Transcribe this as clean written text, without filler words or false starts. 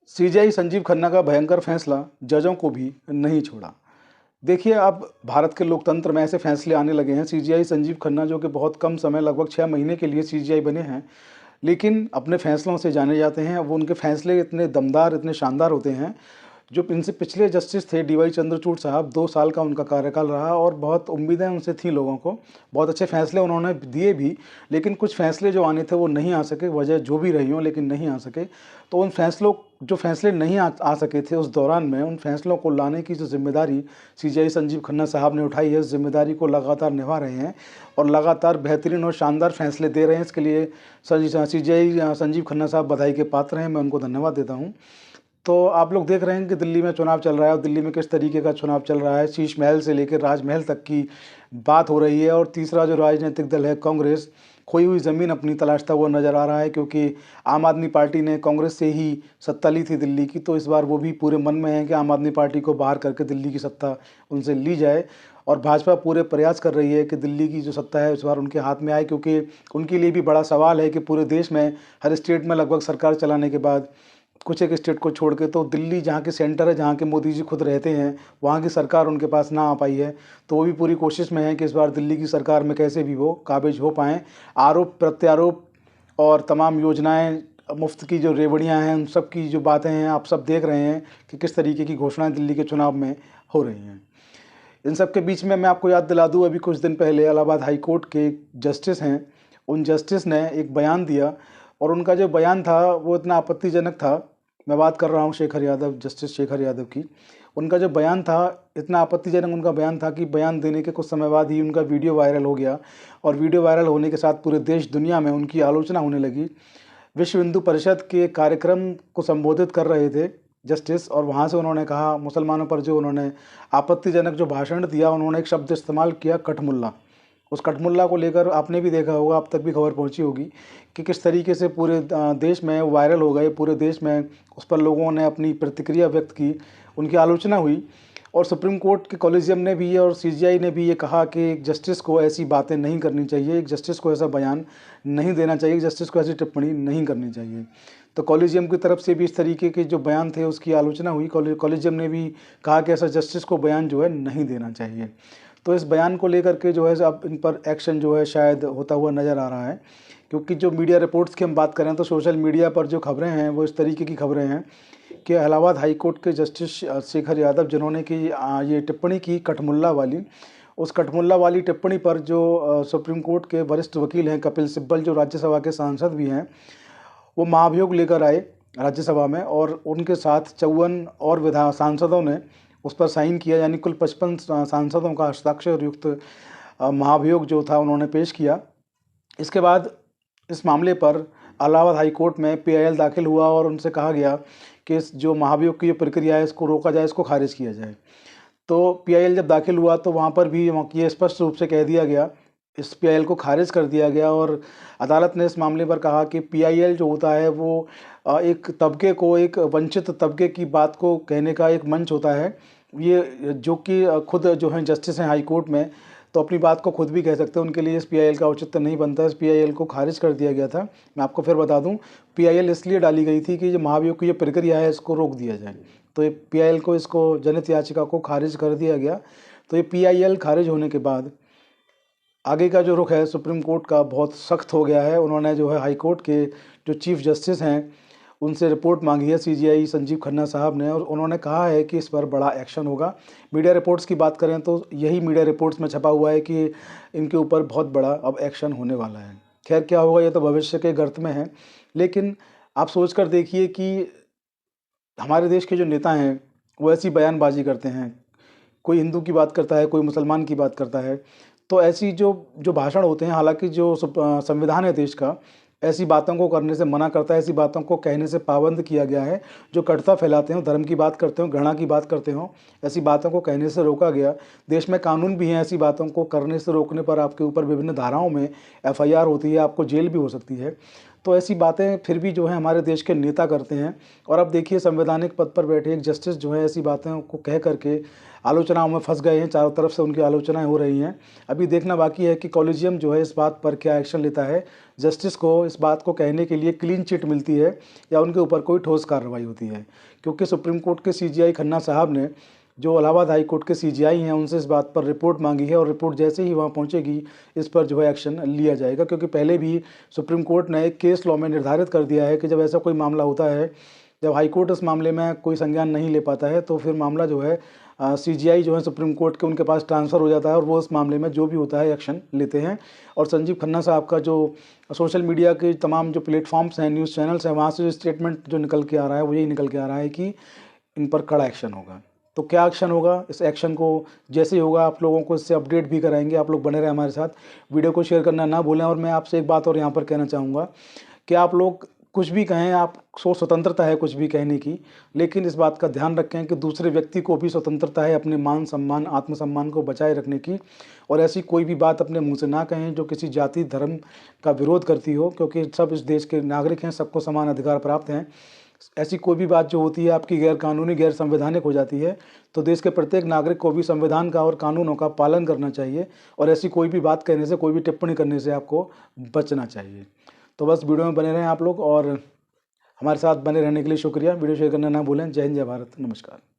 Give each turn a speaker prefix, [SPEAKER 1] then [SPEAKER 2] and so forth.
[SPEAKER 1] CJI Sanjeev Khanna का भयंकर फैसला जजों को भी नहीं छोड़ा। देखिए, अब भारत के लोकतंत्र में ऐसे फैसले आने लगे हैं। सीजेआई संजीव खन्ना जो कि बहुत कम समय लगभग 6 महीने के लिए सीजेआई बने हैं, लेकिन अपने फैसलों से जाने जाते हैं। वो उनके फैसले इतने दमदार, इतने शानदार होते हैं। जो इनसे पिछले जस्टिस थे डीवाई चंद्रचूड़ साहब, 2 साल का उनका कार्यकाल रहा और बहुत उम्मीदें उनसे थी लोगों को। बहुत अच्छे फैसले उन्होंने दिए भी, लेकिन कुछ फैसले जो आने थे वो नहीं आ सके, वजह जो भी रही हो लेकिन नहीं आ सके। तो उन फैसलों जो फैसले नहीं आ सके थे उस दौरान में, उन फैसलों को लाने की जो ज़िम्मेदारी सीजेआई संजीव खन्ना साहब ने उठाई है, इस ज़िम्मेदारी को लगातार निभा रहे हैं और लगातार बेहतरीन और शानदार फैसले दे रहे हैं। इसके लिए सीजेआई संजीव खन्ना साहब बधाई के पात्र हैं, मैं उनको धन्यवाद देता हूँ। तो आप लोग देख रहे हैं कि दिल्ली में चुनाव चल रहा है और दिल्ली में किस तरीके का चुनाव चल रहा है। शीश महल से लेकर राजमहल तक की बात हो रही है और तीसरा जो राजनीतिक दल है कांग्रेस, खोई हुई ज़मीन अपनी तलाशता हुआ नज़र आ रहा है, क्योंकि आम आदमी पार्टी ने कांग्रेस से ही सत्ता ली थी दिल्ली की। तो इस बार वो भी पूरे मन में है कि आम आदमी पार्टी को बाहर करके दिल्ली की सत्ता उनसे ली जाए और भाजपा पूरे प्रयास कर रही है कि दिल्ली की जो सत्ता है इस बार उनके हाथ में आए, क्योंकि उनके लिए भी बड़ा सवाल है कि पूरे देश में हर स्टेट में लगभग सरकार चलाने के बाद कुछ एक स्टेट को छोड़ के तो दिल्ली जहाँ के सेंटर है, जहाँ के मोदी जी खुद रहते हैं, वहाँ की सरकार उनके पास ना आ पाई है। तो वो भी पूरी कोशिश में है कि इस बार दिल्ली की सरकार में कैसे भी वो काबिज हो पाएँ। आरोप प्रत्यारोप और तमाम योजनाएं, मुफ्त की जो रेवड़ियाँ हैं, उन सब की जो बातें हैं, आप सब देख रहे हैं कि किस तरीके की घोषणाएं दिल्ली के चुनाव में हो रही हैं। इन सब के बीच में मैं आपको याद दिला दूँ, अभी कुछ दिन पहले इलाहाबाद हाई कोर्ट के एक जस्टिस हैं, उन जस्टिस ने एक बयान दिया और उनका जो बयान था वो इतना आपत्तिजनक था। मैं बात कर रहा हूँ शेखर यादव, जस्टिस शेखर यादव की। उनका जो बयान था, इतना आपत्तिजनक उनका बयान था कि बयान देने के कुछ समय बाद ही उनका वीडियो वायरल हो गया और वीडियो वायरल होने के साथ पूरे देश दुनिया में उनकी आलोचना होने लगी। विश्व हिंदू परिषद के कार्यक्रम को संबोधित कर रहे थे जस्टिस, और वहाँ से उन्होंने कहा, मुसलमानों पर जो उन्होंने आपत्तिजनक जो भाषण दिया, उन्होंने एक शब्द इस्तेमाल किया, कठमुल्ला। उस कठमुल्ला को लेकर आपने भी देखा होगा, आप तक भी खबर पहुंची होगी कि किस तरीके से पूरे देश में वायरल हो गए, पूरे देश में उस पर लोगों ने अपनी प्रतिक्रिया व्यक्त की, उनकी आलोचना हुई। और सुप्रीम कोर्ट के कॉलेजियम ने भी और सीजेआई ने भी ये कहा कि एक जस्टिस को ऐसी बातें नहीं करनी चाहिए, एक जस्टिस को ऐसा बयान नहीं देना चाहिए, एक जस्टिस को ऐसी टिप्पणी नहीं करनी चाहिए। तो कॉलेजियम की तरफ से भी इस तरीके के जो बयान थे उसकी आलोचना हुई। कॉलेजियम ने भी कहा कि ऐसा जस्टिस को बयान जो है नहीं देना चाहिए। तो इस बयान को लेकर के जो है अब इन पर एक्शन जो है शायद होता हुआ नज़र आ रहा है, क्योंकि जो मीडिया रिपोर्ट्स की हम बात करें तो सोशल मीडिया पर जो खबरें हैं वो इस तरीके की खबरें हैं कि इलाहाबाद हाई कोर्ट के जस्टिस शेखर यादव, जिन्होंने कि ये टिप्पणी की कठमुल्ला वाली, उस कठमुल्ला वाली टिप्पणी पर जो सुप्रीम कोर्ट के वरिष्ठ वकील हैं कपिल सिब्बल, जो राज्यसभा के सांसद भी हैं, वो महाभियोग लेकर आए राज्यसभा में और उनके साथ 54 और विधान सांसदों ने उस पर साइन किया, यानी कुल 55 सांसदों का हस्ताक्षर युक्त महाभियोग जो था उन्होंने पेश किया। इसके बाद इस मामले पर इलाहाबाद हाई कोर्ट में पीआईएल दाखिल हुआ और उनसे कहा गया कि इस जो महाभियोग की प्रक्रिया है इसको रोका जाए, इसको खारिज किया जाए। तो पीआईएल जब दाखिल हुआ तो वहाँ पर भी ये स्पष्ट रूप से कह दिया गया, इस पीआईएल को खारिज कर दिया गया और अदालत ने इस मामले पर कहा कि पीआईएल जो होता है वो एक तबके को, एक वंचित तबके की बात को कहने का एक मंच होता है। ये जो कि खुद जो हैं जस्टिस हैं हाई कोर्ट में, तो अपनी बात को खुद भी कह सकते हैं, उनके लिए इस पीआईएल का औचित्य नहीं बनता। इस पीआईएल को खारिज कर दिया गया था। मैं आपको फिर बता दूं, पीआईएल इसलिए डाली गई थी कि जो महाभियोग की ये प्रक्रिया है इसको रोक दिया जाए। तो ये पीआईएल को, इसको जनहित याचिका को खारिज कर दिया गया। तो ये पीआईएल खारिज होने के बाद आगे का जो रुख है सुप्रीम कोर्ट का बहुत सख्त हो गया है। उन्होंने जो है हाई कोर्ट के जो चीफ जस्टिस हैं उनसे रिपोर्ट मांगी है सीजेआई संजीव खन्ना साहब ने, और उन्होंने कहा है कि इस पर बड़ा एक्शन होगा। मीडिया रिपोर्ट्स की बात करें तो यही मीडिया रिपोर्ट्स में छपा हुआ है कि इनके ऊपर बहुत बड़ा अब एक्शन होने वाला है। खैर क्या होगा ये तो भविष्य के गर्त में है, लेकिन आप सोच कर देखिए कि हमारे देश के जो नेता हैं वो ऐसी बयानबाजी करते हैं, कोई हिंदू की बात करता है, कोई मुसलमान की बात करता है। तो ऐसी जो जो भाषण होते हैं, हालांकि जो संविधान है देश का ऐसी बातों को करने से मना करता है, ऐसी बातों को कहने से पाबंद किया गया है। जो कटुता फैलाते हो, धर्म की बात करते हो, घृणा की बात करते हो, ऐसी बातों को कहने से रोका गया। देश में कानून भी हैं, ऐसी बातों को करने से रोकने पर आपके ऊपर विभिन्न धाराओं में एफआईआर होती है, आपको जेल भी हो सकती है। तो ऐसी बातें फिर भी जो है हमारे देश के नेता करते हैं। और अब देखिए संवैधानिक पद पर बैठे एक जस्टिस जो है ऐसी बातों को कह करके आलोचनाओं में फंस गए हैं, चारों तरफ से उनकी आलोचनाएं हो रही हैं। अभी देखना बाकी है कि कॉलेजियम जो है इस बात पर क्या एक्शन लेता है, जस्टिस को इस बात को कहने के लिए क्लीन चिट मिलती है या उनके ऊपर कोई ठोस कार्रवाई होती है। क्योंकि सुप्रीम कोर्ट के सीजीआई खन्ना साहब ने जो इलाहाबाद हाई कोर्ट के सीजीआई हैं उनसे इस बात पर रिपोर्ट मांगी है और रिपोर्ट जैसे ही वहाँ पहुँचेगी इस पर जो है एक्शन लिया जाएगा। क्योंकि पहले भी सुप्रीम कोर्ट ने एक केस लॉ में निर्धारित कर दिया है कि जब ऐसा कोई मामला होता है, जब हाई कोर्ट इस मामले में कोई संज्ञान नहीं ले पाता है तो फिर मामला जो है सीजीआई जो है सुप्रीम कोर्ट के उनके पास ट्रांसफ़र हो जाता है और वो इस मामले में जो भी होता है एक्शन लेते हैं। और संजीव खन्ना साहब का जो सोशल मीडिया के तमाम जो प्लेटफॉर्म्स हैं, न्यूज़ चैनल्स हैं, वहाँ से जो स्टेटमेंट जो निकल के आ रहा है वो यही निकल के आ रहा है कि इन पर कड़ा एक्शन होगा। तो क्या एक्शन होगा, इस एक्शन को जैसे ही होगा आप लोगों को इससे अपडेट भी कराएंगे। आप लोग बने रहें हमारे साथ, वीडियो को शेयर करना ना भूलें। और मैं आपसे एक बात और यहाँ पर कहना चाहूँगा कि आप लोग कुछ भी कहें, आपको स्वतंत्रता है कुछ भी कहने की, लेकिन इस बात का ध्यान रखें कि दूसरे व्यक्ति को भी स्वतंत्रता है अपने मान सम्मान आत्मसम्मान को बचाए रखने की। और ऐसी कोई भी बात अपने मुंह से ना कहें जो किसी जाति धर्म का विरोध करती हो, क्योंकि सब इस देश के नागरिक हैं, सबको समान अधिकार प्राप्त हैं। ऐसी कोई भी बात जो होती है आपकी गैर कानूनी गैर संवैधानिक हो जाती है, तो देश के प्रत्येक नागरिक को भी संविधान का और कानूनों का पालन करना चाहिए। और ऐसी कोई भी बात कहने से, कोई भी टिप्पणी करने से आपको बचना चाहिए। तो बस वीडियो में बने रहें आप लोग और हमारे साथ बने रहने के लिए शुक्रिया। वीडियो शेयर करना ना भूलें। जय हिंद, जय भारत, नमस्कार।